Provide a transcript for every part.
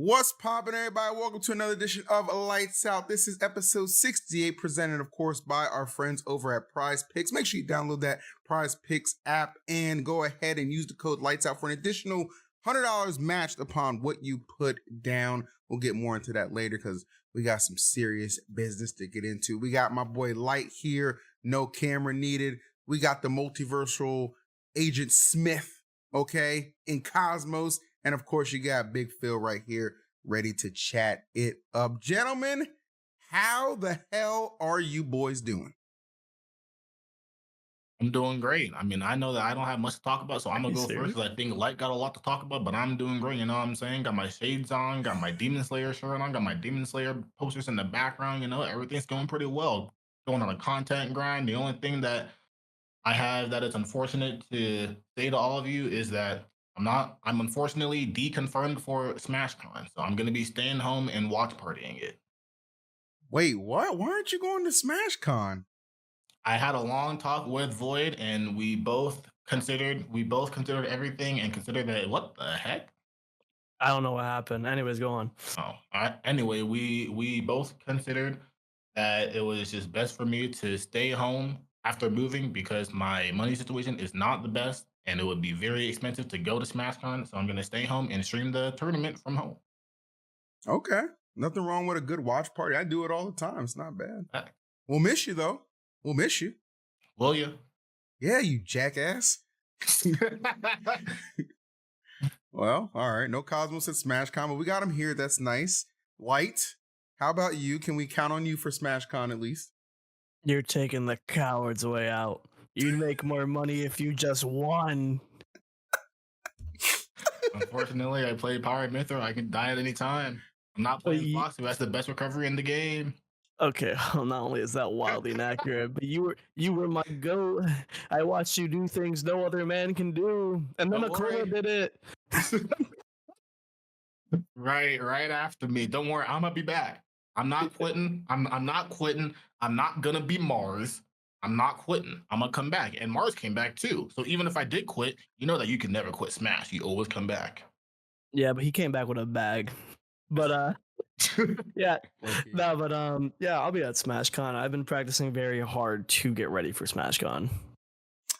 What's poppin', everybody? Welcome to another edition of Lights Out. This is episode 68, presented, of course, by our friends over at PrizePicks. Make sure you download that PrizePicks app and go ahead and use the code Lights Out for an additional $100 matched upon what you put down. We'll get more into that later because we got some serious business to get into. We got my boy Light here, no camera needed. We got the multiversal Agent Smith, okay, in Cosmos. And of course, you got Big Phil right here, ready to chat it up. Gentlemen, how the hell are you boys doing? I'm doing great. I mean, I know that I don't have much to talk about, so I'm gonna go serious? first because I think Light got a lot to talk about, but I'm doing great. You know what I'm saying? Got my shades on, got my Demon Slayer shirt on, got my Demon Slayer posters in the background. You know, everything's going pretty well. Going on a content grind. The only thing that I have that is unfortunate to say to all of you is that I'm unfortunately deconfirmed for SmashCon, so I'm gonna be staying home and watch partying it. Wait, what? Why aren't you going to SmashCon? I had a long talk with Void, and we both considered everything and considered that what the heck. I don't know what happened. Anyways, go on. Anyway, we both considered that it was just best for me to stay home after moving because my money situation is not the best, and it would be very expensive to go to SmashCon. So I'm gonna stay home and stream the tournament from home. Okay. Nothing wrong with a good watch party. I do it all the time. It's not bad. Facts. We'll miss you, though. We'll miss you. Will you? Yeah, you jackass. Well, all right. No Cosmos at SmashCon, but we got him here. That's nice. Light, how about you? Can we count on you for SmashCon at least? You're taking the coward's way out. You'd make more money if you just won. Unfortunately, I play Power Mytho. I can die at any time. I'm not playing Fox, who has the best recovery in the game. Okay, well, not only is that wildly inaccurate, but you were my goat. I watched you do things no other man can do, and then Don't worry. Akora did it. Right after me. Don't worry, I'm gonna be back. I'm not quitting. I'm not quitting. I'm not gonna be Mars. I'm not quitting. I'm gonna come back. And Mars came back too. So even if I did quit, you know that you can never quit Smash. You always come back. Yeah, but he came back with a bag. But yeah, Okay. no, but yeah, I'll be at SmashCon. I've been practicing very hard to get ready for SmashCon.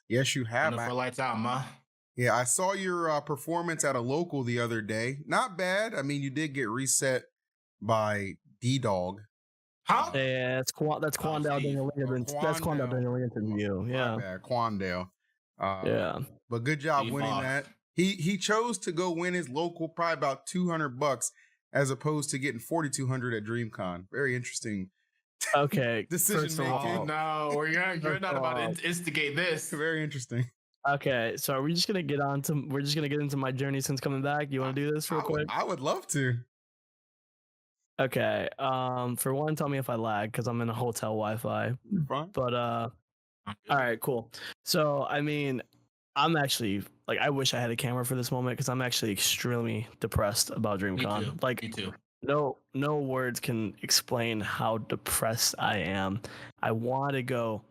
Yes, you have. For Lights Out, ma. Yeah, I saw your performance at a local the other day. Not bad. I mean, you did get reset by D-Dog. Huh? Yeah, that's Quandale doing a later. That's Quandale doing a later interview. Yeah, My bad, Quandale. yeah. But good job Leave winning off. that. He chose to go win his local, probably about $200, as opposed to getting $4,200 at DreamCon. Very interesting. Okay. Decision first of making. all- Oh no, you're not about to instigate this. Very interesting. Okay, so are we just gonna get on to? We're just gonna get into my journey since coming back. You want to do this real quick? I would love to. Okay. For one, tell me if I lag because I'm in a hotel Wi-Fi. You're fine. But all right, cool. So I mean, I'm actually like, I wish I had a camera for this moment because I'm actually extremely depressed about Me DreamCon. too. Like, Me too. no words can explain how depressed I am. I want to go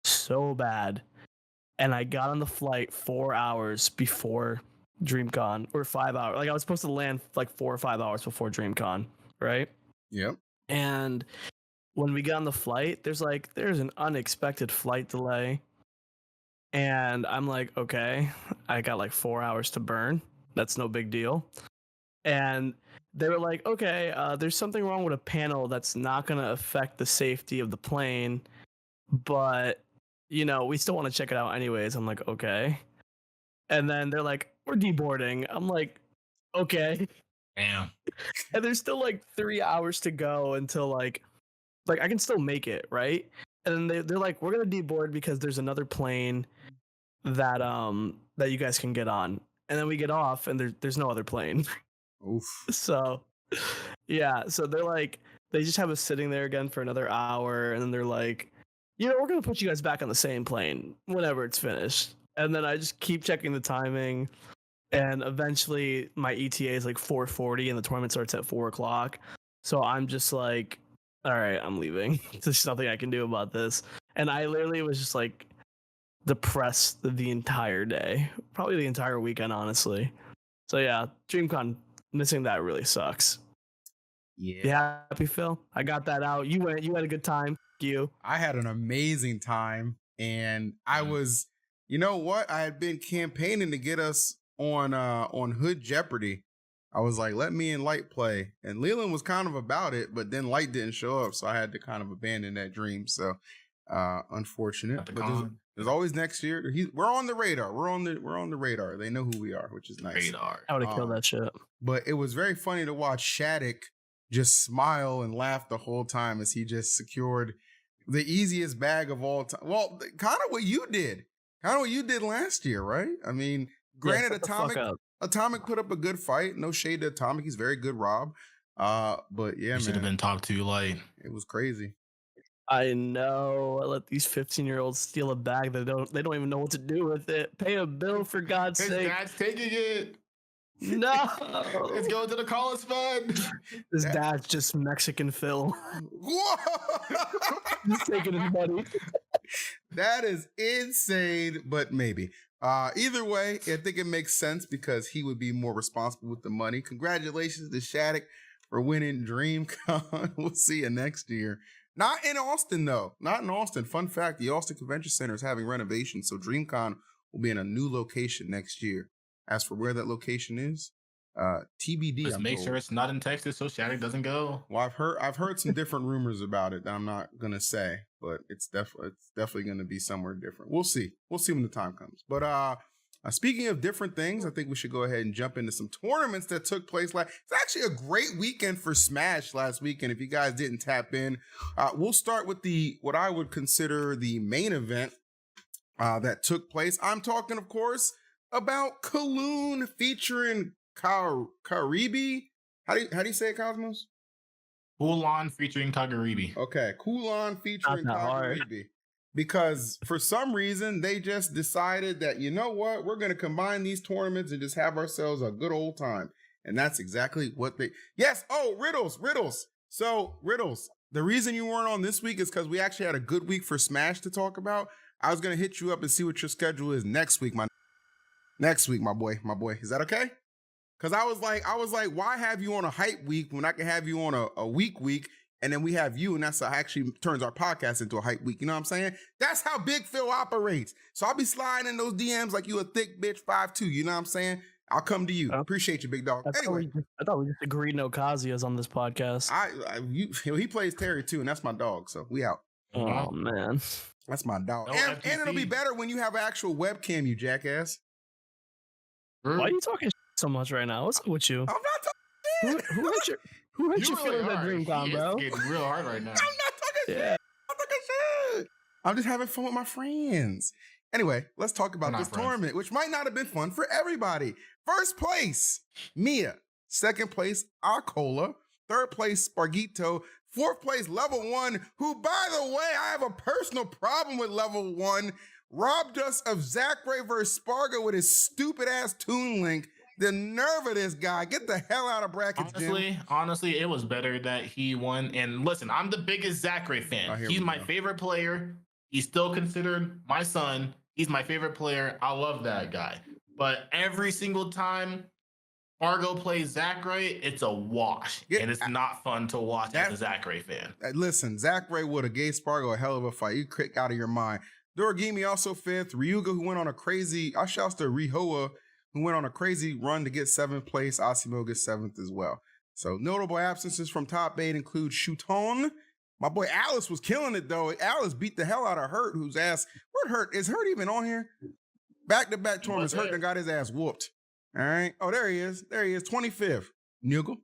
so bad, and I got on the flight 4 hours before DreamCon, or 5 hours. Like, I was supposed to land like 4 or 5 hours before DreamCon, right? Yep. And when we got on the flight, there's an unexpected flight delay. And I'm like, okay, I got like 4 hours to burn. That's no big deal. And they were like, okay, there's something wrong with a panel that's not going to affect the safety of the plane. But, you know, we still want to check it out anyways. I'm like, okay. And then they're like, we're deboarding. I'm like, okay. Damn. And there's still like 3 hours to go until like I can still make it, right? And then they're like, we're gonna deboard because there's another plane that you guys can get on. And then we get off and there's no other plane. Oof. So yeah, so they're like, they just have us sitting there again for another hour, and then they're like, you know, we're gonna put you guys back on the same plane whenever it's finished. And then I just keep checking the timing. And eventually my ETA is like 4:40 and the tournament starts at 4 o'clock. So I'm just like, all right, I'm leaving. There's nothing I can do about this. And I literally was just like depressed the entire day, probably the entire weekend, honestly. So yeah, DreamCon Missing that really sucks. Yeah. You happy, Phil? I got that out. You had a good time. You. I had an amazing time, and I was, you know what? I had been campaigning to get us on Hood Jeopardy. I was like, let me and Light play, and Leland was kind of about it, but then Light didn't show up, so I had to kind of abandon that dream. So, unfortunate. But there's always next year. We're on the radar. We're on the radar. They know who we are, which is nice. Radar. I would have killed that shit. But it was very funny to watch Shattuck just smile and laugh the whole time as he just secured the easiest bag of all time. Well, kind of what you did. Kind of what you did last year, right? I mean, granted, Atomic put up a good fight. No shade to Atomic. He's very good, Rob. But yeah, you should have been talked to Light. It was crazy. I know. I let these 15-year-olds steal a bag. They don't even know what to do with it. Pay a bill for God's His sake. dad's taking it. No. It's going to the college fund. His dad's just Mexican Phil. Whoa! He's taking his money. That is insane, but maybe. Either way, I think it makes sense because he would be more responsible with the money. Congratulations to Shattuck for winning DreamCon. We'll see you next year. Not in Austin, though. Not in Austin. Fun fact, the Austin Convention Center is having renovations, so DreamCon will be in a new location next year. As for where that location is, TBD. Just make sure it's not in Texas so Shattuck doesn't go. Well, I've heard some different rumors about it that I'm not gonna say, but it's definitely gonna be somewhere different. We'll see. We'll see when the time comes. But speaking of different things, I think we should go ahead and jump into some tournaments that took place. It's actually a great weekend for Smash last weekend. If you guys didn't tap in, we'll start with what I would consider the main event that took place. I'm talking, of course, about Kowloon featuring Karibi. How do you say it, Cosmos? Kowloon featuring Kagaribi. Okay, Kowloon featuring Kagaribi. Because for some reason they just decided that, you know what, we're going to combine these tournaments and just have ourselves a good old time. And that's exactly what they. Yes. Oh, Riddles. So Riddles, the reason you weren't on this week is because we actually had a good week for Smash to talk about. I was going to hit you up and see what your schedule is next week, my boy. Is that okay? Because I was like, why have you on a hype week when I can have you on a week, and then we have you, and that's actually turns our podcast into a hype week. You know what I'm saying? That's how Big Phil operates. So I'll be sliding in those DMs like you a thick bitch 5'2". You know what I'm saying? I'll come to you. Appreciate you, big dog. Anyway, I thought we just agreed no Kazuya's on this podcast. He plays Terry too, and that's my dog. So we out. Oh man, that's my dog. No and it'll be better when you have an actual webcam, you jackass. Why are you talking so much right now? What's up with you? I'm not talking shit. Who hurt your feelings at DreamCon, bro? It's getting real hard right now. I'm not talking shit. I'm talking shit. I'm just having fun with my friends. Anyway, let's talk about this tournament, which might not have been fun for everybody. First place, Mia. Second place, Acola. Third place, Spargito. Fourth place, Level 1, who, by the way, I have a personal problem with Level 1. Robbed us of Zachary versus Spargo with his stupid ass Toon Link. The nerve of this guy. Get the hell out of brackets, Honestly, it was better that he won. And listen, I'm the biggest Zachary fan. He's my favorite player. He's still considered my son. He's my favorite player. I love that guy. But every single time Fargo plays Zachary, it's a wash. And it's not fun to watch as a Zachary fan. Listen, Zachary would have gave Spargo a hell of a fight. You kick out of your mind. Doragimi also fifth. Ryuga, who went on a crazy, I shouts to Rihoa, who went on a crazy run to get seventh place. Asimo gets seventh as well. So notable absences from top 8 include Shuton. My boy Alice was killing it though. Alice beat the hell out of Hurt, whose ass, where'd Hurt? Is Hurt even on here? Back-to-back tournaments, Hurt and got his ass whooped. All right. Oh, there he is. 25th. Nuggle.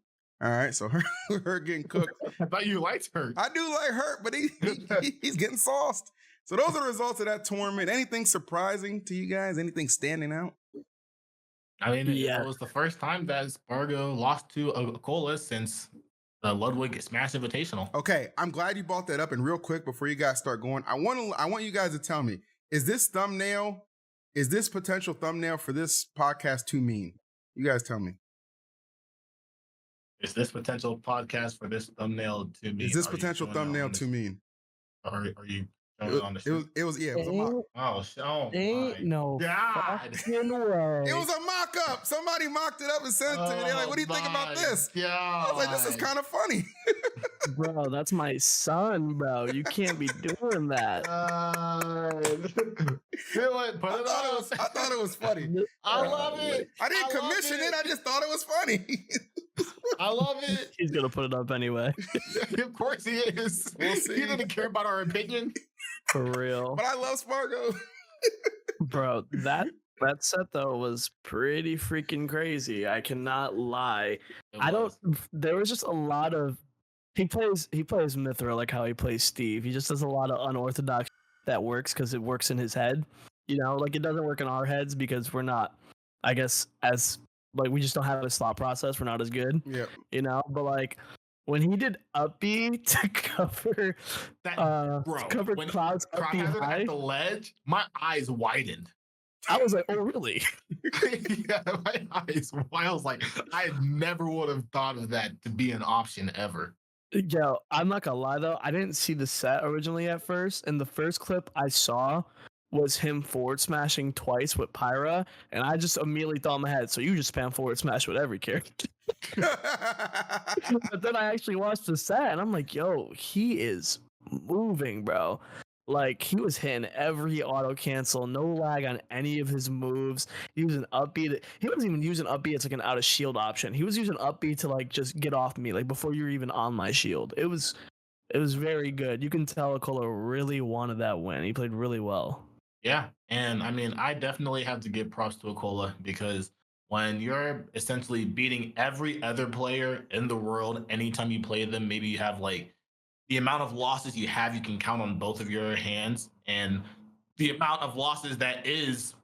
All right. So Hurt getting cooked. I thought you liked Hurt. I do like Hurt, but he's getting sauced. So those are the results of that tournament. Anything surprising to you guys? Anything standing out? I mean, it was the first time that Spargo lost to a Cola since the Ludwig Smash Invitational. Okay, I'm glad you brought that up. And real quick, before you guys start going, I want you guys to tell me, is this potential thumbnail for this podcast too mean? You guys tell me. Is this potential podcast for this thumbnail too mean? Is this potential thumbnail too mean? Are you On the street. It was a mock. Oh Ain't my no God. fucking way. It was a mock-up. Somebody mocked it up and sent it to me. They're like, what do you think about this? God. I was like, this is kind of funny. Bro, that's my son, bro. You can't be doing that. Do it. Put it on. I thought it was funny. I love it. I didn't commission it. I just thought it was funny. I love it. He's gonna put it up anyway. Of course he is. We'll see. He doesn't care about our opinion. For real. But I love Spargo. Bro, that set though was pretty freaking crazy. I cannot lie. There was just a lot of he plays Mithra like how he plays Steve. He just does a lot of unorthodox that works because it works in his head. You know, like it doesn't work in our heads because we're not, I guess, as like we just don't have a thought process. We're not as good. Yeah. You know, but like when he did up B to cover when Cloud's up B Hazard high, at the ledge, my eyes widened. I was like, oh really? Yeah, my eyes. I was like, I never would have thought of that to be an option ever. Yo, I'm not gonna lie though, I didn't see the set originally at first, and the first clip I saw was him forward smashing twice with Pyra, and I just immediately thought in my head, so you just spam forward smash with every character. But then I actually watched the set, and I'm like, yo, he is moving, bro. Like, he was hitting every auto cancel, no lag on any of his moves. Using up B. He wasn't even using up B as like an out of shield option. He was using up B to like just get off me, like before you're even on my shield. It was very good. You can tell Akola really wanted that win. He played really well. Yeah, and I mean, I definitely have to give props to Akola because when you're essentially beating every other player in the world, anytime you play them, maybe you have like the amount of losses you have, you can count on both of your hands, and the amount of losses that is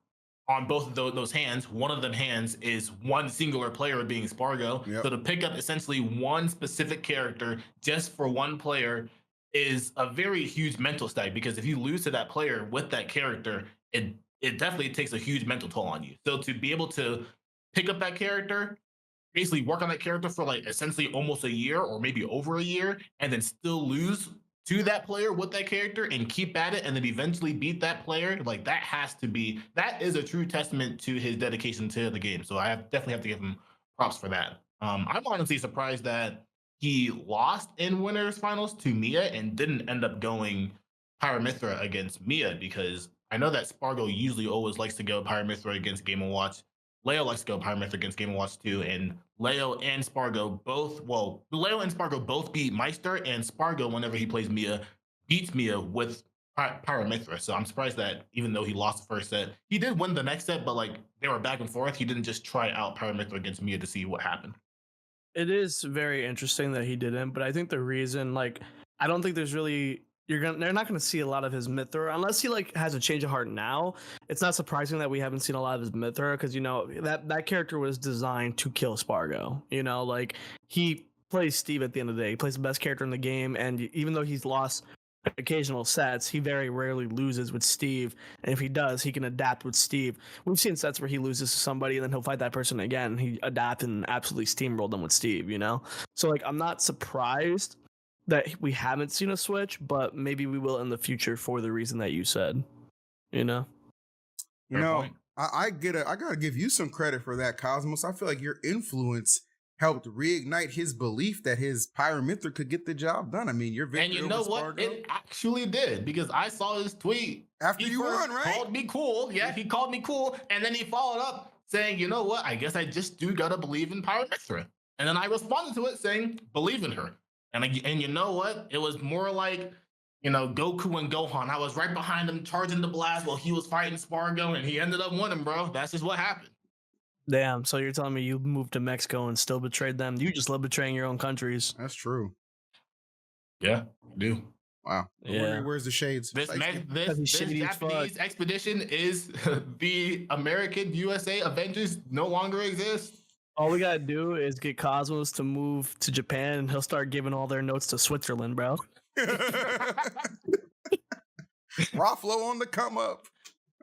on both of those hands, one of them hands is one singular player being Spargo. Yep. So to pick up essentially one specific character just for one player is a very huge mental stake, because if you lose to that player with that character, it definitely takes a huge mental toll on you. So to be able to pick up that character, basically work on that character for like essentially almost a year or maybe over a year, and then still lose to that player with that character and keep at it and then eventually beat that player, like that is a true testament to his dedication to the game. So I definitely have to give him props for that. I'm honestly surprised that he lost in winners finals to Mia and didn't end up going Pyramithra against Mia, because I know that Spargo usually always likes to go Pyramithra against Game & Watch. Leo likes to go Pyramithra against Game & Watch too, and Leo and Spargo both beat Meister, and Spargo, whenever he plays Mia, beats Mia with Pyramithra. So I'm surprised that even though he lost the first set, he did win the next set, but like they were back and forth. He didn't just try out Pyramithra against Mia to see what happened. It is very interesting that he didn't, but I think the reason, like, I don't think there's really they're not gonna see a lot of his Mithra unless he like has a change of heart now. It's not surprising that we haven't seen a lot of his Mithra, because you know that character was designed to kill Spargo. You know, like he plays Steve at the end of the day. He plays the best character in the game, and even though he's lost occasional sets, he very rarely loses with Steve, and if he does, he can adapt with Steve. We've seen sets where he loses to somebody and then he'll fight that person again. He adapt and absolutely steamroll them with Steve, you know? So like I'm not surprised that we haven't seen a switch, but maybe we will in the future for the reason that you said, you know? You know, I gotta give you some credit for that, Cosmos. I feel like your influence helped reignite his belief that his Pyramithra could get the job done. I mean, your victory, and you know what? Spargo, it actually did, because I saw his tweet after you won, right? Called me cool. Yeah, he called me cool, and then he followed up saying, "You know what? I guess I just do gotta believe in Pyramithra." And then I responded to it saying, "Believe in her." And you know what? It was more like, you know, Goku and Gohan. I was right behind him, charging the blast while he was fighting Spargo, and he ended up winning, bro. That's just what happened. Damn, so you're telling me you moved to Mexico and still betrayed them? You just love betraying your own countries. That's true. Yeah, I do. Wow. Yeah. Where's the shades? This Japanese expedition is the American USA Avengers no longer exist. All we gotta do is get Cosmos to move to Japan, and he'll start giving all their notes to Switzerland, bro. Rafflo on the come up.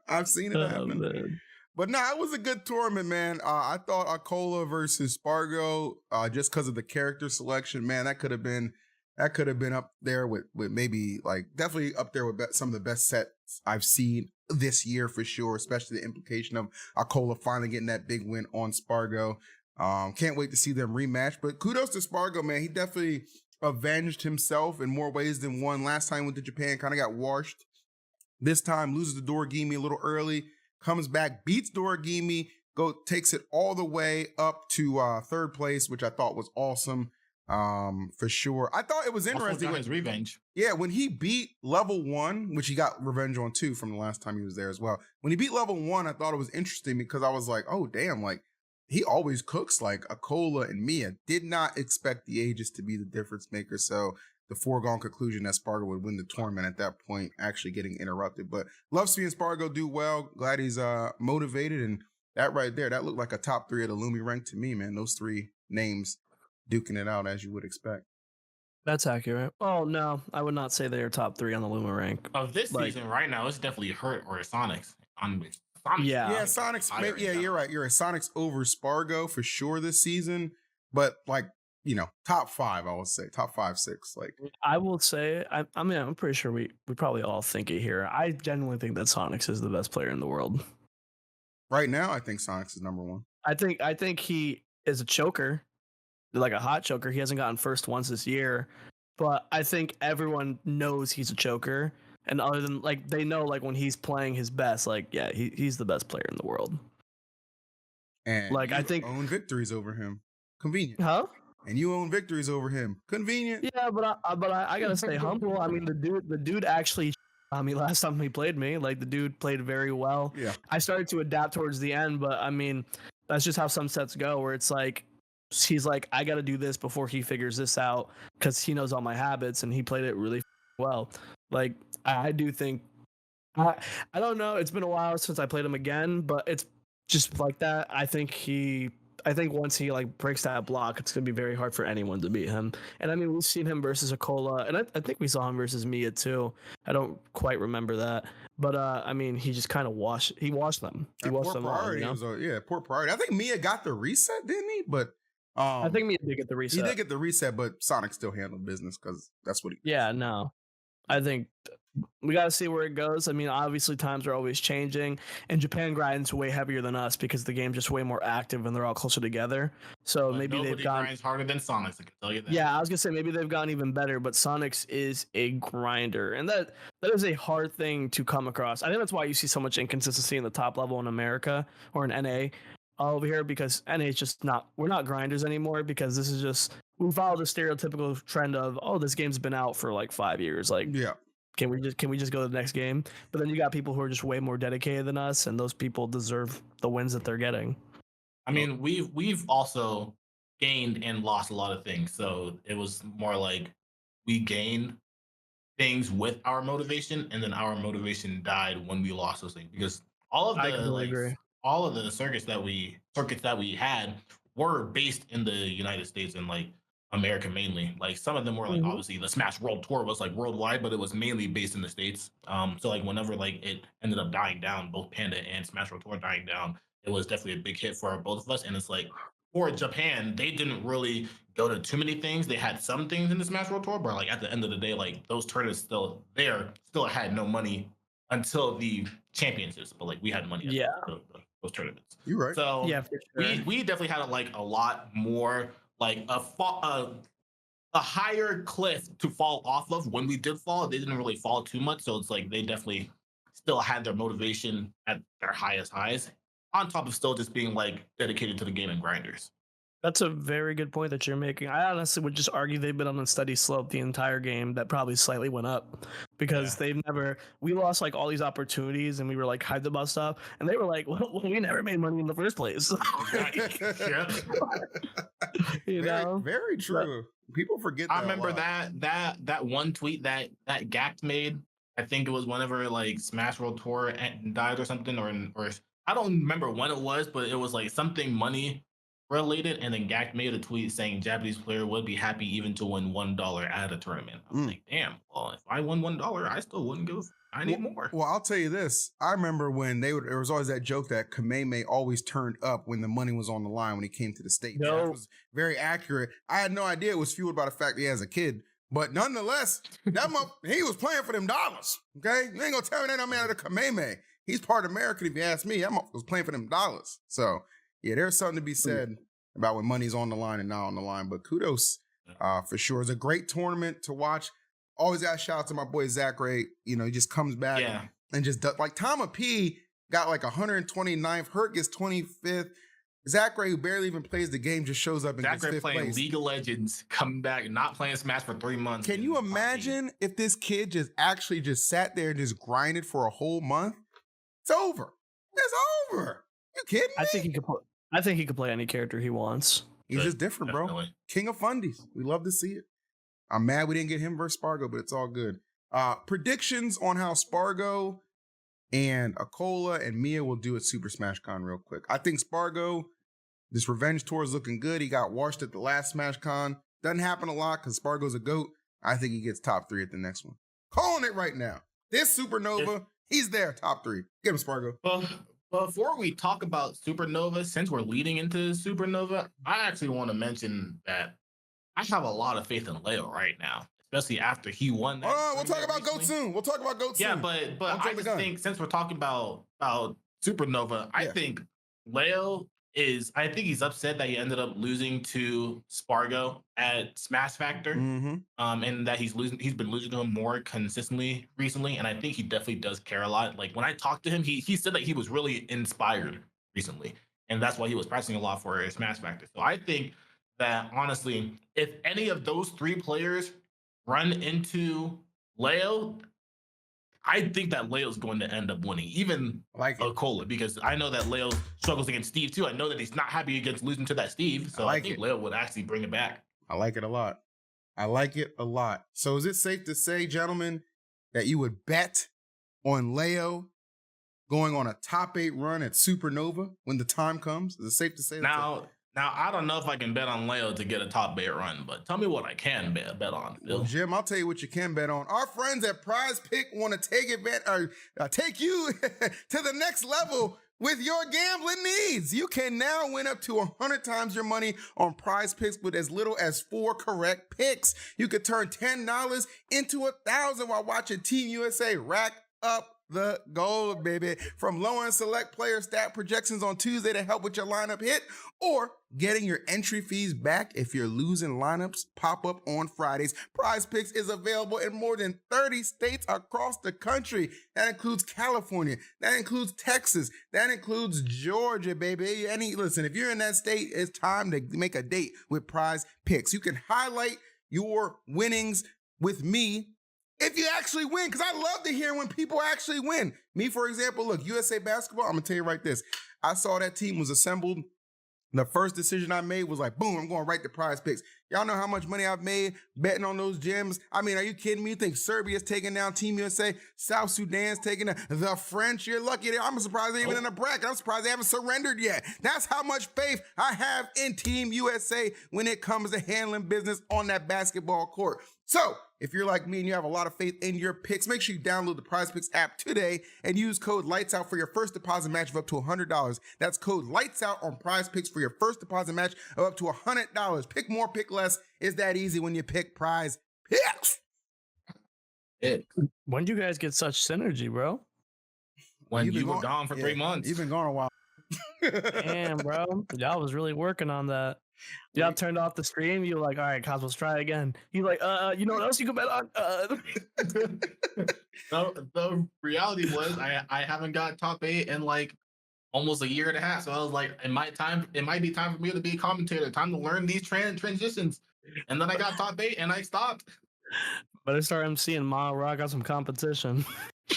I've seen it happen. Man. But nah, it was a good tournament, man. I thought Akola versus Spargo, just because of the character selection, man, that could have been That could have been up there with maybe like definitely up there with some of the best sets I've seen this year for sure, especially the implication of Akola finally getting that big win on Spargo. Can't wait to see them rematch, but kudos to Spargo, man. He definitely avenged himself in more ways than one. Last time he went to Japan, kind of got washed. This time loses to Dorigimi a little early, comes back, beats Dorigimi, takes it all the way up to third place, which I thought was awesome. For sure. I thought it was interesting. Also got his revenge. Yeah, when he beat level 1, which he got revenge on too from the last time he was there as well. When he beat level 1, I thought it was interesting because I was like, oh damn, like he always cooks like Akola and Mia. Did not expect the ages to be the difference maker. So the foregone conclusion that Spargo would win the tournament at that point actually getting interrupted. But love seeing Spargo do well. Glad he's motivated, and that right there, that looked like a top 3 of the Lumi rank to me, man. Those 3 names duking it out as you would expect. That's accurate. Oh no, I would not say they are top 3 on the Luma rank. Of this season right now, it's definitely Hurt or Sonics. Sonics yeah, Sonics. Yeah, you're right. You're a Sonics over Spargo for sure this season, but like, you know, top 5, I would say top 5, 6. Like I will say, I mean, I'm pretty sure we probably all think it here. I genuinely think that Sonics is the best player in the world. Right now, I think Sonics is number 1. I think he is a choker, like a hot choker. He hasn't gotten first once this year, but I think everyone knows he's a choker. And other than like, they know like when he's playing his best, like yeah, he's the best player in the world. And like I think own victories over him. Convenient. Huh? And you own victories over him. Convenient. Yeah, but I gotta stay humble. I mean, the dude actually on me last time he played me. Like the dude played very well. Yeah. I started to adapt towards the end, but I mean, that's just how some sets go. Where it's like he's like, I got to do this before he figures this out because he knows all my habits, and he played it really well. Like I do think I don't know. It's been a while since I played him again, but it's just like that. I think once he like breaks that block, it's gonna be very hard for anyone to beat him. And I mean, we've seen him versus Akola, and I think we saw him versus Mia too. I don't quite remember that, but I mean, he just kind of washed them. He washed them all. You know? Poor priority. I think Mia got the reset, didn't he? But I think Mia did get the reset. He did get the reset, but Sonic still handled business because that's what he. Yeah, no. I think we got to see where it goes. I mean, obviously times are always changing, and Japan grinds way heavier than us because the game's just way more active and they're all closer together. So maybe they've gone grinds harder than Sonics. I can tell you that. Yeah, I was gonna say maybe they've gone even better, but Sonics is a grinder, and that is a hard thing to come across. I think that's why you see so much inconsistency in the top level in America or in NA over here, because NA is just we're not grinders anymore, because this is just, we follow the stereotypical trend of, oh, this game's been out for like 5 years, like yeah, can we just go to the next game? But then you got people who are just way more dedicated than us, and those people deserve the wins that they're getting. I mean, we've also gained and lost a lot of things, so it was more like we gained things with our motivation, and then our motivation died when we lost those things, because all of the circuits that we had were based in the United States and like America mainly. Like some of them were like obviously the Smash World Tour was like worldwide, but it was mainly based in the States. So like whenever like it ended up dying down, both Panda and Smash World Tour dying down, it was definitely a big hit for both of us. And it's like for Japan, they didn't really go to too many things. They had some things in the Smash World Tour, but like at the end of the day, like those tournaments still had no money until the championships. But like we had money. Those tournaments. You're right. So yeah, for sure. we definitely had like a lot more like a higher cliff to fall off of. When we did fall, they didn't really fall too much. So it's like they definitely still had their motivation at their highest highs, on top of still just being like dedicated to the game and grinders. That's a very good point that you're making. I honestly would just argue they've been on a steady slope the entire game that probably slightly went up, because we lost like all these opportunities and we were like hyped about stuff, and they were like, well, we never made money in the first place. You know? Very true. People forget that. I remember that one tweet that Gact made. I think it was whenever like Smash World Tour died or something, or I don't remember when it was, but it was like something money related, and then Gact made a tweet saying Japanese player would be happy even to win $1 at a tournament. I was like, damn, well, if I won $1, I still wouldn't give. I need more. Well, I'll tell you this. I remember when there was always that joke that Kameme always turned up when the money was on the line when he came to the States. That was very accurate. I had no idea it was fueled by the fact that he has a kid, But nonetheless, he was playing for them dollars. Okay, you ain't gonna tell me that I'm out of the Kameme. He's part American, if you ask me. I was playing for them dollars. So yeah, there's something to be said about when money's on the line and not on the line. But kudos for sure. It's a great tournament to watch. Always got to shout out to my boy Zach Ray. You know, he just comes back and just does, like Tama P got like 129th. Hurt gets 25th. Zach Ray, who barely even plays the game, just shows up and gets fifth place. Zach Ray playing League of Legends, coming back, not playing Smash for 3 months. Can you imagine if this kid just actually just sat there and just grinded for a whole month? It's over. It's over. You kidding me? I think he could play any character he wants. He's just different, bro. Definitely. King of fundies. We love to see it. I'm mad we didn't get him versus Spargo, but it's all good. Predictions on how Spargo and Akola and Mia will do at Super Smash Con real quick. I think Spargo, this revenge tour is looking good. He got washed at the last Smash Con. Doesn't happen a lot because Spargo's a GOAT. I think he gets top 3 at the next one. Calling it right now. This Supernova, he's there, top 3. Get him, Spargo. Well, before we talk about Supernova, since we're leading into Supernova, I actually want to mention that I have a lot of faith in Leo right now, especially after he won that. Oh, we'll talk about GOAT soon. We'll talk about GOAT soon. Yeah, but I just think since we're talking about Supernova, I think Leo I think he's upset that he ended up losing to Spargo at Smash Factor. And that he's been losing to him more consistently recently. And I think he definitely does care a lot. Like when I talked to him, he said that he was really inspired recently. And that's why he was practicing a lot for Smash Factor. So I think that honestly, if any of those 3 players run into Leo, I think that Leo's going to end up winning, even Akola, because I know that Leo struggles against Steve too. I know that he's not happy against losing to that Steve, so I think Leo would actually bring it back. I like it a lot. I like it a lot. So is it safe to say, gentlemen, that you would bet on Leo going on a top 8 run at Supernova when the time comes? Is it safe to say that? Now, I don't know if I can bet on Leo to get a top 8 run, but tell me what I can bet on, Phil. Well, Jim, I'll tell you what you can bet on. Our friends at PrizePicks want to take you to the next level with your gambling needs. You can now win up to 100 times your money on PrizePicks with as little as 4 correct picks. You could turn $10 into 1,000 while watching Team USA rack up the gold, baby. From low and select player stat projections on Tuesday to help with your lineup hit, or getting your entry fees back if you're losing lineups pop up on Fridays. PrizePicks is available in more than 30 states across the country. That includes California. That includes Texas. That includes Georgia, baby. Listen, if you're in that state, it's time to make a date with PrizePicks. You can highlight your winnings with me if you actually win, because I love to hear when people actually win. Me, for example, look, USA Basketball, I'm going to tell you right this. I saw that team was assembled. The first decision I made was like, boom, I'm going right to PrizePicks. Y'all know how much money I've made betting on those gems? I mean, are you kidding me? You think Serbia's taking down Team USA? South Sudan's taking down the French? You're lucky. I'm surprised they're even in the bracket. I'm surprised they haven't surrendered yet. That's how much faith I have in Team USA when it comes to handling business on that basketball court. So, if you're like me and you have a lot of faith in your picks, make sure you download the PrizePicks app today and use code LIGHTSOUT for your first deposit match of up to $100. That's code LIGHTSOUT on PrizePicks for your first deposit match of up to $100. Pick more, pick less. It's that easy when you pick PrizePicks. When do you guys get such synergy, bro? When you were gone for 3 months. You've been gone a while. Damn, bro. Y'all was really working on that. Y'all turned off the stream. You were like, all right, Cosmos, try again. You like, you know what else you can bet on? The reality was I haven't got top 8 in like almost a year and a half. So I was like, it might be time for me to be a commentator. Time to learn these transitions. And then I got top 8 and I stopped. Better start emceeing, Ma. I got some competition.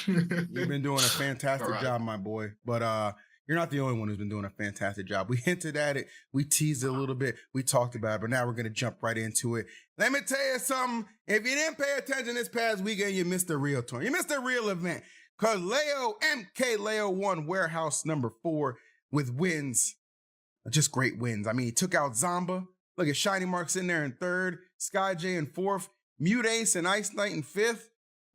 You've been doing a fantastic job, my boy. But you're not the only one who's been doing a fantastic job. We hinted at it. We teased it a little bit. We talked about it, but now we're going to jump right into it. Let me tell you something. If you didn't pay attention this past weekend, you missed the real tour. You missed the real event. Because MKLeo won Warehouse number 4 with wins. Just great wins. I mean, he took out Zomba. Look at Shiny Marks in there in 3rd. Sky J in 4th. Mute Ace and Ice Knight in 5th.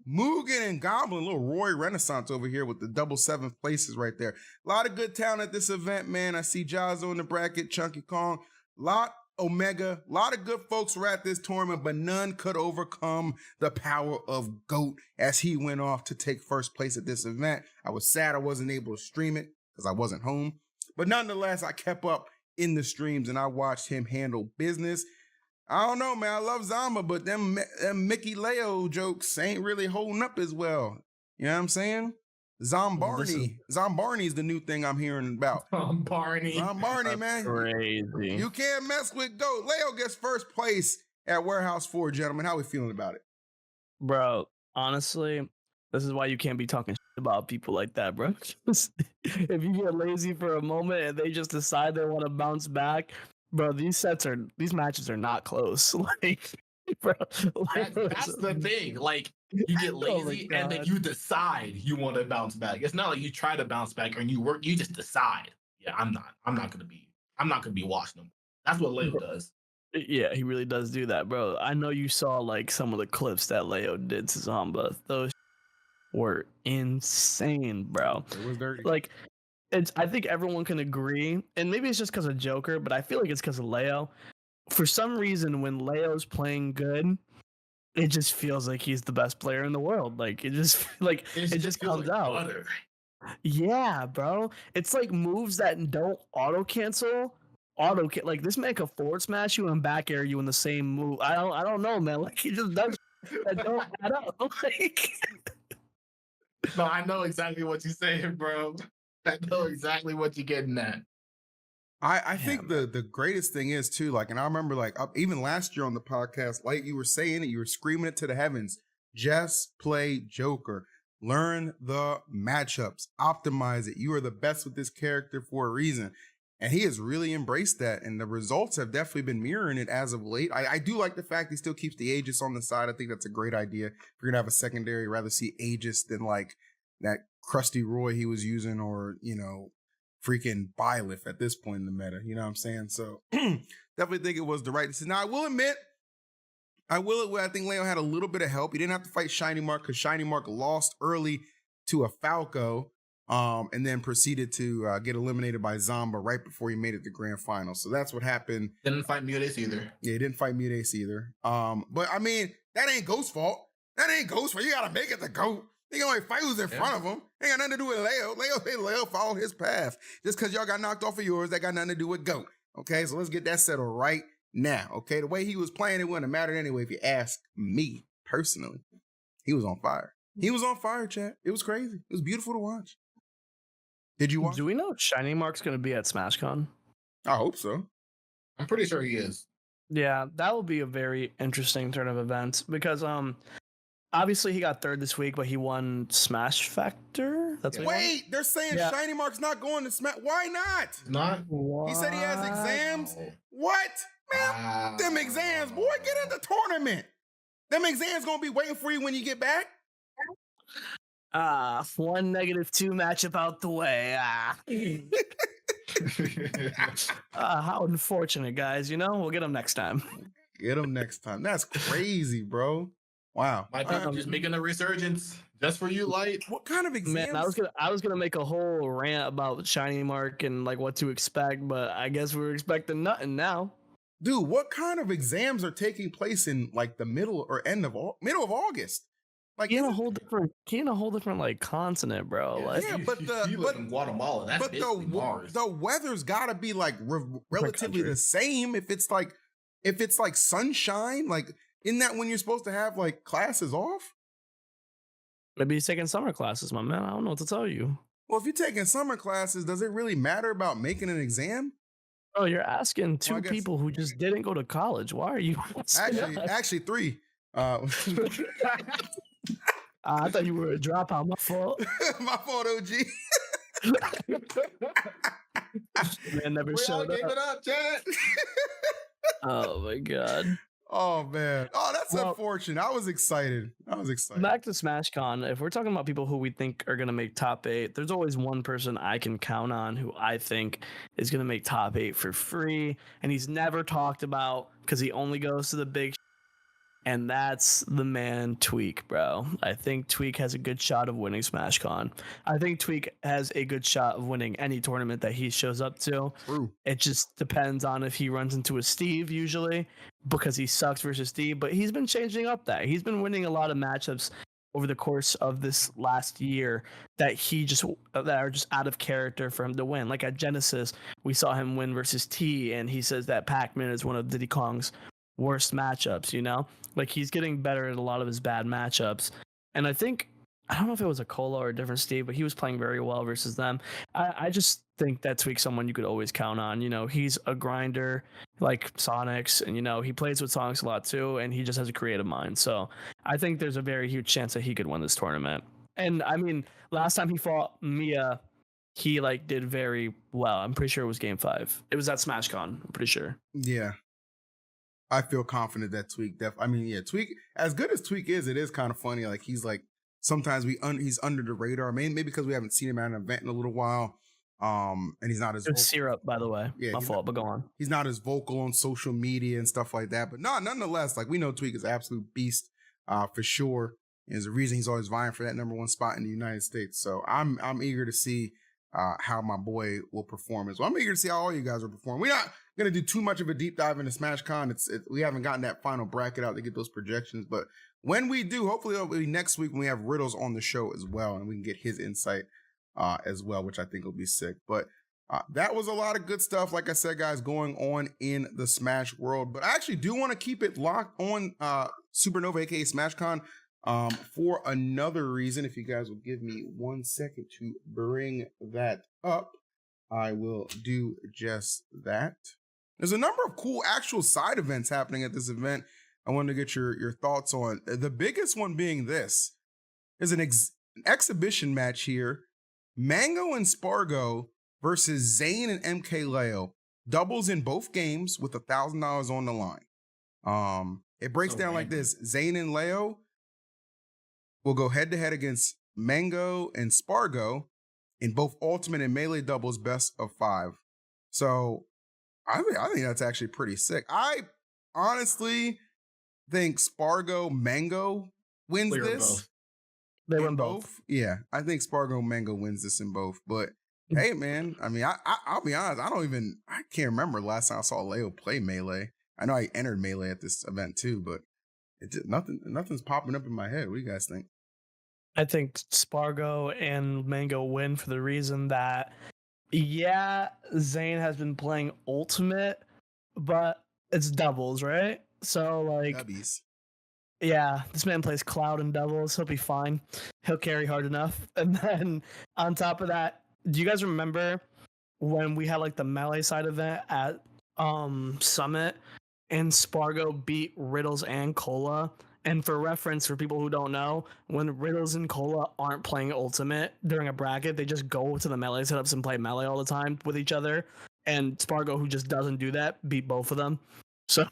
Mugen and Goblin, little Roy Renaissance over here with the double 7th places right there. A lot of good talent at this event, man. I see Jazzo in the bracket, Chunky Kong. Lot Omega. A lot of good folks were at this tournament, but none could overcome the power of GOAT as he went off to take first place at this event. I was sad I wasn't able to stream it because I wasn't home. But nonetheless, I kept up in the streams and I watched him handle business. I don't know, man. I love Zamba, but them MKLeo jokes ain't really holding up as well. You know what I'm saying? Zombarney is the new thing I'm hearing about. Zombarney, man. Crazy. You can't mess with GOAT. Leo gets first place at Warehouse 4, gentlemen. How we feeling about it? Bro, honestly, this is why you can't be talking shit about people like that, bro. If you get lazy for a moment and they just decide they want to bounce back, bro, these matches are not close. Like, bro, that's the thing. Like, you get lazy and then you decide you want to bounce back. It's not like you try to bounce back and you work. You just decide. Yeah, I'm not gonna be washed no more. That's what Leo does. Yeah, he really does do that, bro. I know you saw like some of the clips that Leo did to Zamba. Those were insane, bro. It was dirty. Like, I think everyone can agree, and maybe it's just because of Joker, but I feel like it's because of Leo. For some reason, when Leo's playing good, it just feels like he's the best player in the world. Like, it just comes out. Butter. Yeah, bro. It's like moves that don't auto cancel. Like, this man can forward smash you and back air you in the same move. I don't know, man. Like, he just does that don't add up. Like, no, I know exactly what you're saying, bro. I know exactly what you're getting at. I think the greatest thing is too, like, and I remember like even last year on the podcast, like you were saying it, you were screaming it to the heavens. Just play Joker. Learn the matchups. Optimize it. You are the best with this character for a reason. And he has really embraced that. And the results have definitely been mirroring it as of late. I do like the fact he still keeps the Aegis on the side. I think that's a great idea. If you're going to have a secondary, I'd rather see Aegis than like that crusty Roy he was using, or, you know, freaking Byleth at this point in the meta. You know what I'm saying? So definitely think it was the right decision. Now, I will admit, I think Leo had a little bit of help. He didn't have to fight Shiny Mark because Shiny Mark lost early to a Falco, and then proceeded to get eliminated by Zamba right before he made it to grand final. So that's what happened. Didn't fight Mutace either. Yeah, he didn't fight Mutace either. But I mean, that ain't Ghost's fault. That ain't Ghost's fault. You gotta make it the GOAT. He can only fight who's in front of him. Ain't got nothing to do with Leo. Leo followed his path. Just because y'all got knocked off of yours, that got nothing to do with GOAT. Okay, so let's get that settled right now. Okay, the way he was playing, it wouldn't have mattered anyway if you ask me personally. He was on fire. He was on fire, chat. It was crazy. It was beautiful to watch. Did you watch? Do we know if Shiny Mark's going to be at SmashCon? I hope so. I'm pretty sure he is. Yeah, that will be a very interesting turn of events because obviously he got third this week, but he won Smash Factor. That's what Wait, they're saying Shiny Mark's not going to Smash. Why not? Not. He said he has exams. What? Man, them exams, boy, get in the tournament. Them exams gonna be waiting for you when you get back. 1 -2 matchup out the way. How unfortunate, guys. You know, we'll get them next time. Get them next time. That's crazy, bro. Wow. My people just making a resurgence just for you, Light. What kind of exams? Man, I was gonna make a whole rant about Shiny Mark and like what to expect, but I guess we're expecting nothing now. Dude, what kind of exams are taking place in like the middle or end of middle of August? Like he in a whole different like continent, bro. Yeah, like, you live in Guatemala. That's but Mars. the weather's gotta be like relatively the same. If it's like sunshine, like isn't that when you're supposed to have like classes off? Maybe he's taking summer classes, my man. I don't know what to tell you. Well, if you're taking summer classes, does it really matter about making an exam? Oh, you're asking two people who just didn't go to college. Why are you actually 3? I thought you were a dropout. My fault. My fault, OG. Man never showed up. Give it up, Chad. Oh my god. Oh man. Oh, that's unfortunate. I was excited. Back to SmashCon. If we're talking about people who we think are gonna make top 8, there's always one person I can count on who I think is gonna make top 8 for free, and he's never talked about because he only goes to the big. and that's the man Tweak, bro. I think Tweak has a good shot of winning SmashCon. I think Tweak has a good shot of winning any tournament that he shows up to. True. It just depends on if he runs into a Steve usually, because he sucks versus Steve, but he's been changing up that. He's been winning a lot of matchups over the course of this last year that are just out of character for him to win. Like at Genesis, we saw him win versus T, and he says that Pac-Man is one of Diddy Kong's worst matchups, you know? Like he's getting better at a lot of his bad matchups. And I don't know if it was a Cola or a different Steve, but he was playing very well versus them. I just think that Tweak's someone you could always count on. You know, he's a grinder like Sonics, and, you know, he plays with Sonics a lot too, and he just has a creative mind. So I think there's a very huge chance that he could win this tournament. And I mean, last time he fought Mia, he like did very well. I'm pretty sure it was game 5. It was at SmashCon, I'm pretty sure. Yeah. I feel confident that Tweak Tweak, as good as Tweak is, it is kind of funny. Like he's like, sometimes he's under the radar, maybe because we haven't seen him at an event in a little while. And he's not as vocal. Syrup, by the way. Yeah, my fault, but go on. He's not as vocal on social media and stuff like that. But no, nonetheless, like we know Tweak is an absolute beast, for sure. And there's a reason he's always vying for that #1 spot in the United States. So I'm eager to see how my boy will perform as well. I'm eager to see how all you guys will perform. We're not gonna do too much of a deep dive into SmashCon. We haven't gotten that final bracket out to get those projections, but when we do, hopefully it'll be next week when we have Riddles on the show as well, and we can get his insight as well, which I think will be sick. But that was a lot of good stuff, like I said, guys, going on in the Smash world. But I actually do want to keep it locked on Supernova, aka SmashCon, for another reason. If you guys will give me 1 second to bring that up, I will do just that. There's a number of cool actual side events happening at this event I wanted to get your thoughts on. The biggest one being this. There's an exhibition match here. Mango and Spargo versus Zayn and MKLeo. Doubles in both games with $1,000 on the line. It breaks down like this. Zayn and Leo will go head-to-head against Mango and Spargo in both Ultimate and Melee doubles best of 5. So I think that's actually pretty sick. I honestly think Spargo Mango wins this. They win both. Yeah, I think Spargo Mango wins this in both. But hey, man, I mean, I'll be honest. I can't remember the last time I saw Leo play Melee. I know I entered Melee at this event too, but it just nothing's popping up in my head. What do you guys think? I think Spargo and Mango win for the reason that, yeah, Zayn has been playing Ultimate, but it's doubles, right? So, like, Dubbies. Yeah, this man plays Cloud and doubles. He'll be fine. He'll carry hard enough. And then on top of that, do you guys remember when we had like the Melee side event at Summit and Spargo beat Riddles and Cola? And for reference, for people who don't know, when Riddles and Cola aren't playing Ultimate during a bracket, they just go to the Melee setups and play Melee all the time with each other. And Spargo, who just doesn't do that, beat both of them. So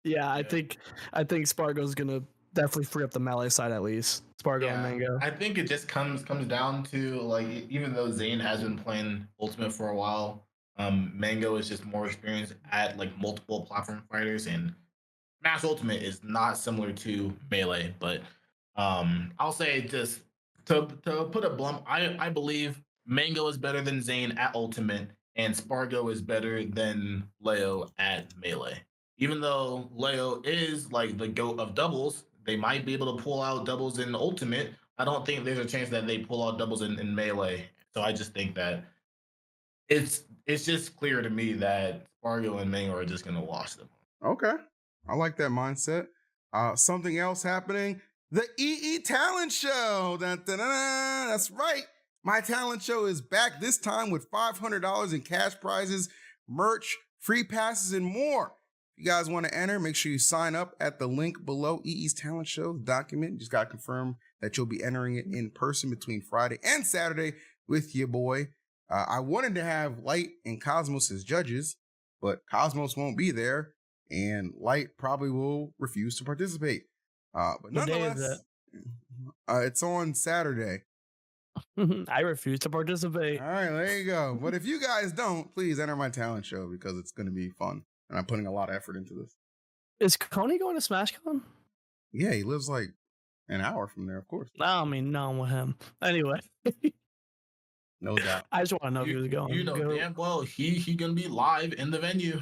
yeah, I think Spargo's gonna definitely free up the Melee side at least. Spargo and Mango. I think it just comes down to, like, even though Zayn has been playing Ultimate for a while, Mango is just more experienced at like multiple platform fighters, and Smash Ultimate is not similar to Melee. But I'll say, just to put it blunt, I believe Mango is better than Zayn at Ultimate, and Spargo is better than Leo at Melee. Even though Leo is like the GOAT of doubles, they might be able to pull out doubles in Ultimate. I don't think there's a chance that they pull out doubles in Melee. So I just think that it's just clear to me that Spargo and Mango are just going to wash them. Okay. I like that mindset. Something else happening. The EE Talent Show. Dun, dun, dun, dun. That's right. My talent show is back, this time with $500 in cash prizes, merch, free passes, and more. If you guys want to enter, make sure you sign up at the link below. EE's Talent Show document. You just got to confirm that you'll be entering it in person between Friday and Saturday with your boy. I wanted to have Light and Cosmos as judges, but Cosmos won't be there, and Light probably will refuse to participate. But nonetheless, it's on Saturday. I refuse to participate. All right, there you go. But if you guys don't, please enter my talent show because it's going to be fun. And I'm putting a lot of effort into this. Is Coney going to SmashCon? Yeah, he lives like an hour from there, of course. I mean, no with him. Anyway, No doubt. I just want to know if he was going. You know damn well he gonna be live in the venue.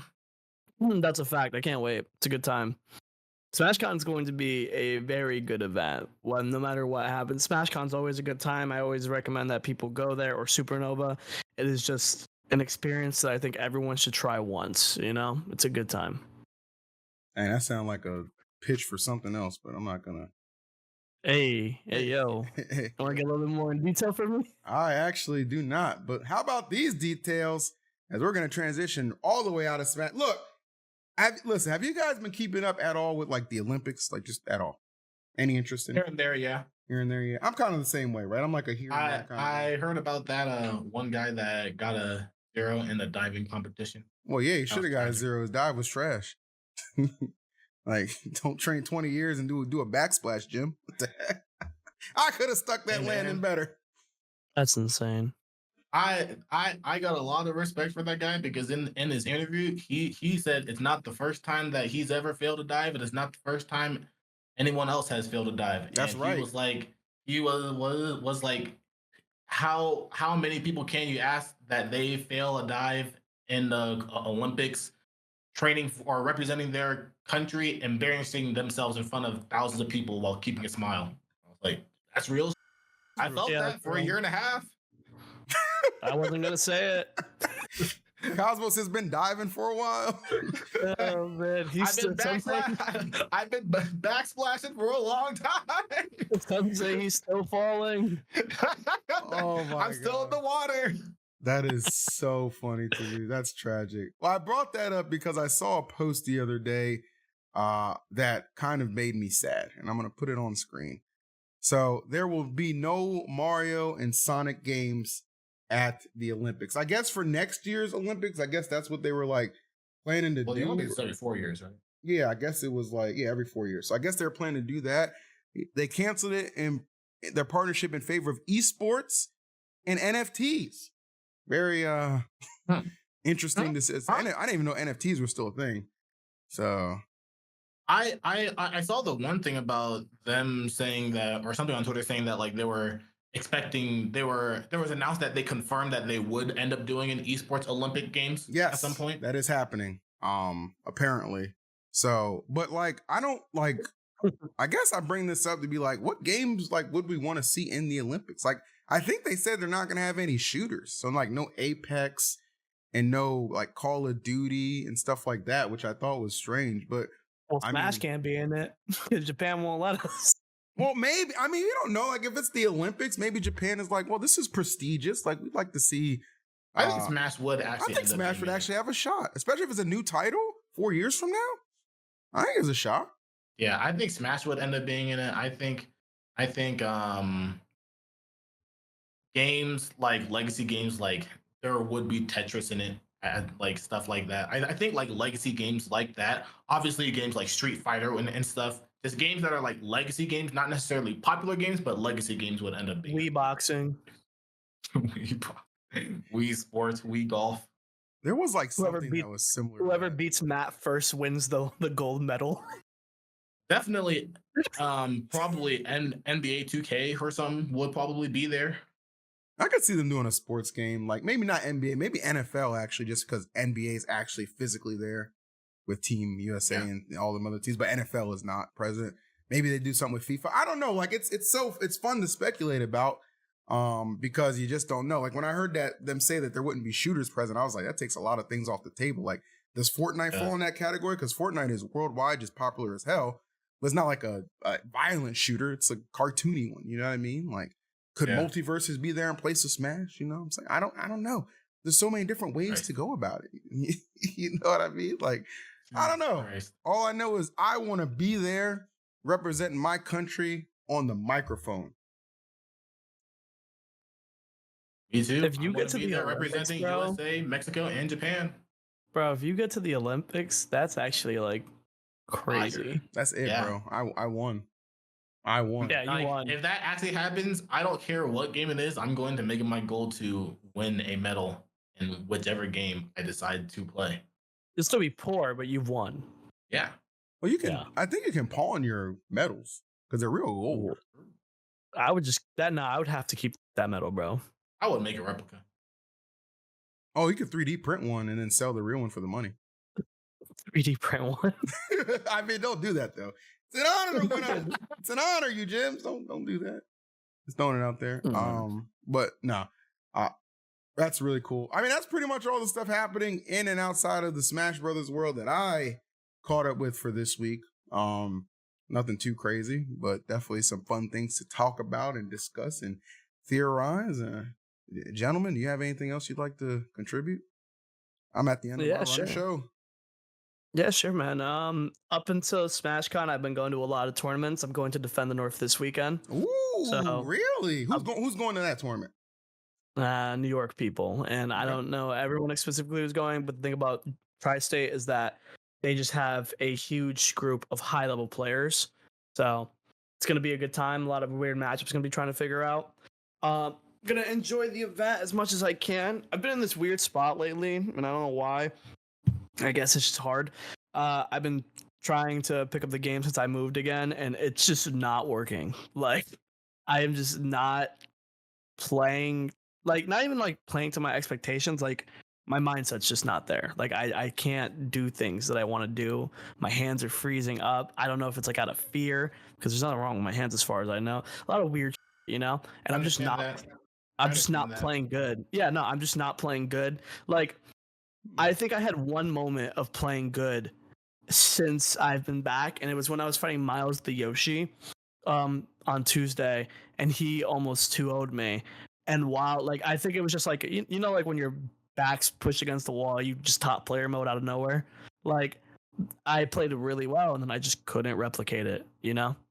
That's a fact. I can't wait. It's a good time. SmashCon's going to be a very good event. Well, no matter what happens, SmashCon's always a good time. I always recommend that people go there, or Supernova. It is just an experience that I think everyone should try once. You know, it's a good time. And that sounds like a pitch for something else, but I'm not gonna. Hey, yo, Hey, want to get a little bit more in detail from me? I actually do not. But how about these details? As we're gonna transition all the way out of Smash. Look, listen. Have you guys been keeping up at all with like the Olympics? Like just at all? Any interest in Here and there, yeah. here and there? Yeah, I'm kind of the same way, right? I'm like a here and I there kind I heard about that one guy that got a 0 in the diving competition. Well, yeah, he That should was have got a tragic. 0. His dive was trash. Like, don't train 20 years and do a backsplash, Jim. What the heck? I could have stuck that Hey, landing man. better. That's insane. I got a lot of respect for that guy because in his interview he said it's not the first time that he's ever failed to dive, and it's not the first time anyone else has failed to dive. That's and right. He was like how many people can you ask that they fail a dive in the Olympics, training or representing their country, embarrassing themselves in front of thousands of people while keeping a smile. I was like, that's real. I felt Yeah, that for a year and a half. I wasn't gonna say it. Cosmos has been diving for a while. Oh man, he's I've been backsplashing for a long time. some say he's still falling. Oh my I'm still in the God. water. That is so funny to me. That's tragic. Well, I brought that up because I saw a post the other day that kind of made me sad, and I'm going to put it on screen. So there will be no Mario and Sonic games at the Olympics. I guess for next year's Olympics, I guess that's what they were like planning to Well, the do. Olympics is every 4 years, right? Yeah, I guess it was like, every 4 years. So I guess they're planning to do that. They canceled it in their partnership in favor of esports and NFTs. Very interesting to see. I didn't even know NFTs were still a thing. So I saw the one thing about them saying that, or something on Twitter saying that like they were expecting there was announced that they confirmed that they would end up doing an esports Olympic games yes, at some point. that is happening. Apparently. So, but like I don't like. I guess I bring this up to be like, what games like would we want to see in the Olympics? Like, I think they said they're not going to have any shooters. So like no Apex and no like Call of Duty and stuff like that, which I thought was strange. But Well, I Smash mean- can't be in it because Japan won't let us. well, maybe, I mean, you don't know. Like if it's the Olympics, maybe Japan is like, well, this is prestigious. Like we'd like to see. I think Smash would I actually. think Smash would actually have a shot, especially if it's a new title 4 years from now. I think it's a shot. Yeah, I think Smash would end up being in it. I think games like legacy games, like there would be Tetris in it, and like stuff like that. I think like legacy games like that, obviously games like Street Fighter and stuff, just games that are like legacy games, not necessarily popular games, but legacy games would end up being Wii boxing. Wii Sports, Wii Golf. There was like Whoever something beat- that was similar. to Whoever that. beats Matt first wins the gold medal. Definitely, probably NBA 2K or something would probably be there. I could see them doing a sports game, like maybe not NBA, maybe NFL actually, just because NBA is actually physically there with Team USA Yeah. and all the other teams, but NFL is not present. Maybe they do something with FIFA. I don't know. Like it's fun to speculate about, because you just don't know. Like when I heard that them say that there wouldn't be shooters present, I was like, that takes a lot of things off the table. Like, does Fortnite fall in that category? Because Fortnite is worldwide just popular as hell. But it's not like a violent shooter. It's a cartoony one. You know what I mean? Like, could multiverses be there in place of Smash? You know what I'm saying? I don't know. There's so many different ways to go about it. You know what I mean? Like, I don't know. Christ. All I know is I want to be there representing my country on the microphone. Me too. If you I'm get gonna to be the there Olympics, representing bro. USA, Mexico, and Japan. Bro, if you get to the Olympics, that's actually like crazy. That's it, Yeah. bro. I won. I won. Yeah, you Like, won. if that actually happens, I don't care what game it is. I'm going to make it my goal to win a medal in whichever game I decide to play. You'll still be poor, but you've won. Yeah. Well, you can. Yeah. I think you can pawn your medals because they're real gold. I would I would have to keep that medal, bro. I would make a replica. Oh, you could 3D print one and then sell the real one for the money. 3D print one. I mean, don't do that though. It's an honor to win. It's an honor, you Jims. Don't do that. Just throwing it out there. But no, that's really cool. I mean, that's pretty much all the stuff happening in and outside of the Smash Brothers world that I caught up with for this week. Nothing too crazy, but definitely some fun things to talk about and discuss and theorize. Gentlemen, do you have anything else you'd like to contribute? I'm at the end of my run show. Yeah, sure, man. Up until SmashCon, I've been going to a lot of tournaments. I'm going to Defend the North this weekend. Ooh, really? Who's going to that tournament? New York people, and I don't know everyone specifically who's going, but the thing about Tri-State is that they just have a huge group of high-level players, so it's going to be a good time. A lot of weird matchups going to be trying to figure out. Gonna enjoy the event as much as I can. I've been in this weird spot lately, and I don't know why. I guess it's just hard. I've been trying to pick up the game since I moved again, and it's just not working. Like, I am just not playing, like, not even like playing to my expectations. Like, my mindset's just not there. Like, I can't do things that I want to do. My hands are freezing up. I don't know if it's like out of fear, because there's nothing wrong with my hands as far as I know. A lot of weird, and I'm just not playing good. Yeah, no, I'm just not playing good. Like, I think I had one moment of playing good since I've been back, and it was when I was fighting Miles the Yoshi on Tuesday, and he almost 2-0'd me. And while, like, I think it was just like, like when your back's pushed against the wall, you just top player mode out of nowhere. Like, I played it really well, and then I just couldn't replicate it,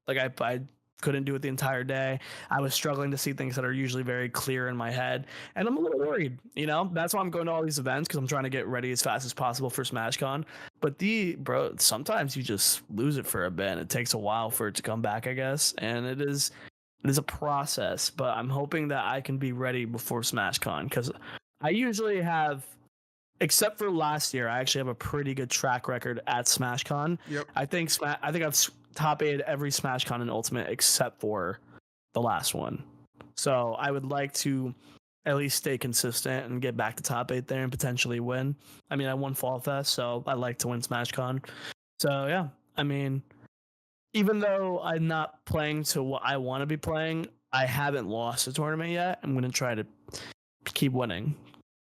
Like, I couldn't do it the entire day. I was struggling to see things that are usually very clear in my head, and I'm a little worried, That's why I'm going to all these events, because I'm trying to get ready as fast as possible for SmashCon. But sometimes you just lose it for a bit, and it takes a while for it to come back, I guess, and it is a process. But I'm hoping that I can be ready before SmashCon, because I usually have, except for last year, I actually have a pretty good track record at SmashCon. Yep. I think I've top 8 every SmashCon in Ultimate except for the last one. So I would like to at least stay consistent and get back to top 8 there and potentially win. I mean, I won Fall Fest, so I'd like to win SmashCon. So yeah, I mean, even though I'm not playing to what I want to be playing, I haven't lost a tournament yet. I'm going to try to keep winning.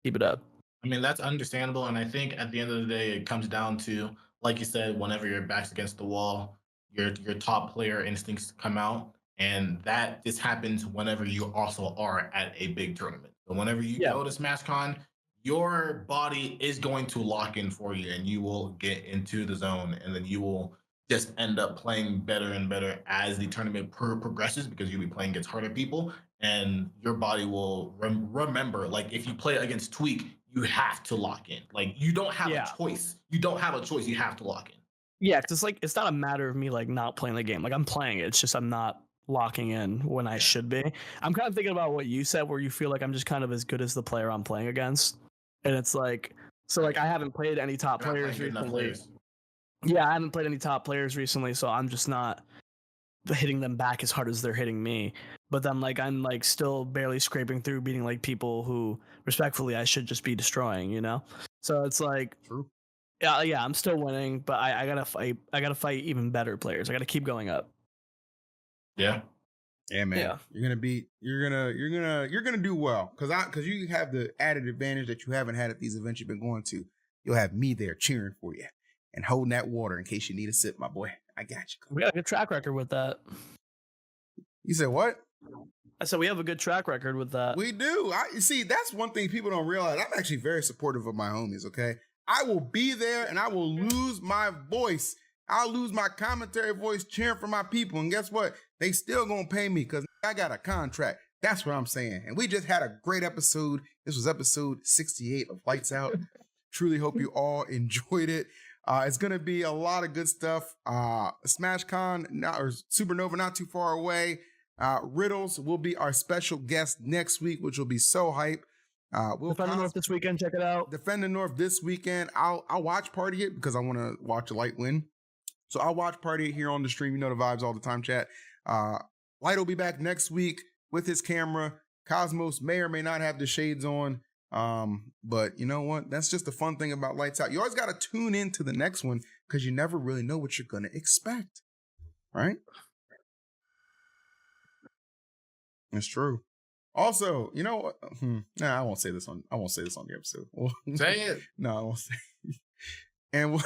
Keep it up. I mean, that's understandable. And I think at the end of the day, it comes down to, like you said, whenever your back's against the wall, your top player instincts come out. And that just happens whenever you also are at a big tournament. So whenever you go to SmashCon, your body is going to lock in for you, and you will get into the zone, and then you will just end up playing better and better as the tournament progresses, because you'll be playing against harder people, and your body will remember. Like, if you play against Tweak, you have to lock in. Like, you don't have a choice. You don't have a choice. You have to lock in. Yeah, because it's not a matter of me like not playing the game. Like, I'm playing it. It's just I'm not locking in when I should be. I'm kind of thinking about what you said, where you feel like I'm just kind of as good as the player I'm playing against, and it's like, so like I haven't played any top players recently. Yeah, I haven't played any top players recently, so I'm just not hitting them back as hard as they're hitting me. But then, like, I'm like still barely scraping through, beating like people who respectfully I should just be destroying, So it's like, true. Yeah, I'm still winning, but I gotta fight. I gotta fight even better players. I gotta keep going up. Yeah, man. Yeah. You're gonna do well, because you have the added advantage that you haven't had at these events you've been going to. You'll have me there cheering for you and holding that water in case you need a sip, my boy. I got you. We got a good track record with that. You said what? I said we have a good track record with that. We do. You see, that's one thing people don't realize. I'm actually very supportive of my homies, okay? I will be there, and I will lose my voice. I'll lose my commentary voice cheering for my people. And guess what? They still gonna pay me because I got a contract. That's what I'm saying. And we just had a great episode. This was episode 68 of Lights Out. Truly hope you all enjoyed it. It's going to be a lot of good stuff. SmashCon or Supernova not too far away. Riddles will be our special guest next week, which will be so hype. Defend the North this weekend. Check it out. Defend the North this weekend. I'll watch party it because I want to watch a light win. So I'll watch party here on the stream. You know the vibes all the time, chat. Light will be back next week with his camera. Cosmos may or may not have the shades on. But you know what? That's just the fun thing about Lights Out. You always got to tune in to the next one because you never really know what you're going to expect. Right? It's true. Also, you know what? Nah, I won't say this on the episode. Say it. No, I won't say it. And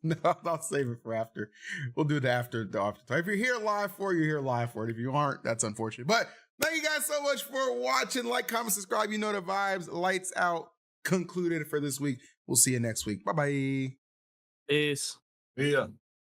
no, I'll save it for after. We'll do it after the after time. If you're here live for it, you're here live for it. If you aren't, that's unfortunate. But thank you guys so much for watching. Like, comment, subscribe. You know the vibes. Lights Out concluded for this week. We'll see you next week. Bye-bye. Peace. Yeah.